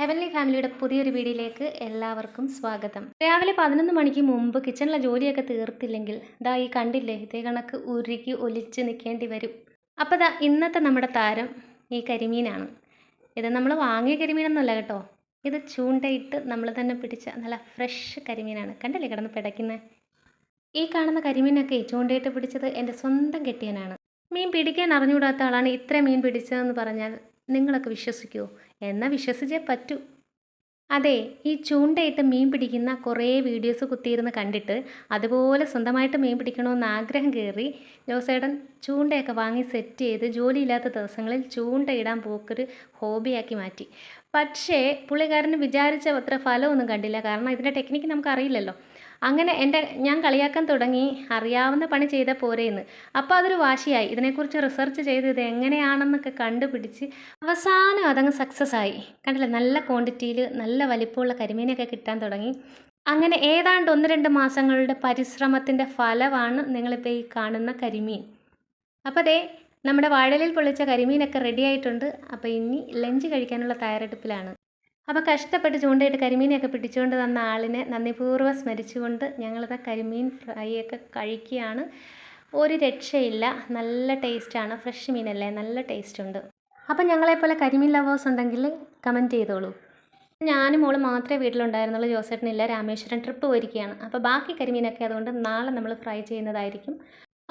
Heavenly ഫാമിലിയുടെ പുതിയൊരു വീഡിയോയിലേക്ക് എല്ലാവർക്കും സ്വാഗതം. രാവിലെ 11 മണിക്ക് മുമ്പ് കിച്ചണിലെ ജോലിയൊക്കെ തീർത്തില്ലെങ്കിൽ ദാ ഈ കണ്ടില്ലേ, ഇതേ കണക്ക് ഉരുകി ഒലിച്ച് നിൽക്കേണ്ടി വരും. അപ്പോൾ ദാ ഇന്നത്തെ നമ്മുടെ താരം ഈ കരിമീനാണ്. ഇത് നമ്മൾ വാങ്ങിയ കരിമീനൊന്നുമല്ല കേട്ടോ, ഇത് ചൂണ്ടയിട്ട് നമ്മൾ തന്നെ പിടിച്ച നല്ല ഫ്രഷ് കരിമീനാണ്. കണ്ടില്ലേ കിടന്ന് പിടയ്ക്കുന്നത്. ഈ കാണുന്ന കരിമീനൊക്കെ ചൂണ്ടയിട്ട് പിടിച്ചത് എൻ്റെ സ്വന്തം കെട്ടിയനാണ്. മീൻ പിടിക്കാൻ അറിഞ്ഞുകൂടാത്ത ആളാണ് ഇത്ര മീൻ പിടിച്ചതെന്ന് പറഞ്ഞാൽ നിങ്ങളൊക്കെ വിശ്വസിക്കുമോ? എന്നാൽ വിശ്വസിച്ചേ പറ്റൂ. അതെ, ഈ ചൂണ്ടയിട്ട് മീൻ പിടിക്കുന്ന കുറേ വീഡിയോസ് കുത്തിയിരുന്ന് കണ്ടിട്ട് അതുപോലെ സ്വന്തമായിട്ട് മീൻ പിടിക്കണമെന്ന് ആഗ്രഹം കയറി ജോസേട്ടൻ ചൂണ്ടയൊക്കെ വാങ്ങി സെറ്റ് ചെയ്ത് ജോലിയില്ലാത്ത ദിവസങ്ങളിൽ ചൂണ്ടയിടാൻ പോക്കൊരു ഹോബിയാക്കി മാറ്റി. പക്ഷേ പുള്ളിക്കാരന് വിചാരിച്ച അത്ര ഫലമൊന്നും കണ്ടില്ല. കാരണം ഇതിൻ്റെ ടെക്നിക്ക് നമുക്കറിയില്ലല്ലോ. അങ്ങനെ ഞാൻ കളിയാക്കാൻ തുടങ്ങി, അറിയാവുന്ന പണി ചെയ്താൽ പോരേന്ന്. അപ്പോൾ അതൊരു വാശിയായി. ഇതിനെക്കുറിച്ച് റിസർച്ച് ചെയ്ത് ഇത് എങ്ങനെയാണെന്നൊക്കെ കണ്ടുപിടിച്ച് അവസാനം അതങ്ങ് സക്സസ് ആയി. കണ്ടില്ലേ, നല്ല ക്വാണ്ടിറ്റിയിൽ നല്ല വലിപ്പമുള്ള കരിമീനൊക്കെ കിട്ടാൻ തുടങ്ങി. അങ്ങനെ ഏതാണ്ട് 1-2 മാസങ്ങളുടെ പരിശ്രമത്തിൻ്റെ ഫലമാണ് നിങ്ങളിപ്പോൾ ഈ കാണുന്ന കരിമീൻ. അപ്പോൾ ദേ നമ്മുടെ വാഴയിലയിൽ പൊള്ളിച്ച കരിമീനൊക്കെ റെഡി ആയിട്ടുണ്ട്. അപ്പോൾ ഇനി ലഞ്ച് കഴിക്കാനുള്ള തയ്യാറെടുപ്പിലാണ്. അപ്പോൾ കഷ്ടപ്പെട്ട് ചൂണ്ടയിട്ട് കരിമീനെയൊക്കെ പിടിച്ചുകൊണ്ട് തന്ന ആളിനെ നന്ദിപൂർവ്വം സ്മരിച്ചുകൊണ്ട് ഞങ്ങളിത് കരിമീൻ ഫ്രൈ ഒക്കെ കഴിക്കുകയാണ്. ഒരു രക്ഷയില്ല, നല്ല ടേസ്റ്റാണ്. ഫ്രഷ് മീനല്ലേ, നല്ല ടേസ്റ്റ് ഉണ്ട്. അപ്പം ഞങ്ങളെപ്പോലെ കരിമീൻ ലവേഴ്സ് ഉണ്ടെങ്കിൽ കമൻറ്റ് ചെയ്തോളൂ. ഞാനും മോള് മാത്രമേ വീട്ടിലുണ്ടായിരുന്നുള്ളൂ. ജോസേട്ടനില്ല, രാമേശ്വരം ട്രിപ്പ് പോയിരിക്കുകയാണ്. അപ്പോൾ ബാക്കി കരിമീനൊക്കെ അതുകൊണ്ട് നാളെ നമ്മൾ ഫ്രൈ ചെയ്യുന്നതായിരിക്കും.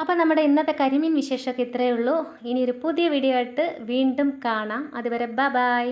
അപ്പോൾ നമ്മുടെ ഇന്നത്തെ കരിമീൻ വിശേഷമൊക്കെ ഇത്രയേ ഉള്ളൂ. ഇനി ഒരു പുതിയ വീഡിയോ ആയിട്ട് വീണ്ടും കാണാം. അതുവരെ ബൈ.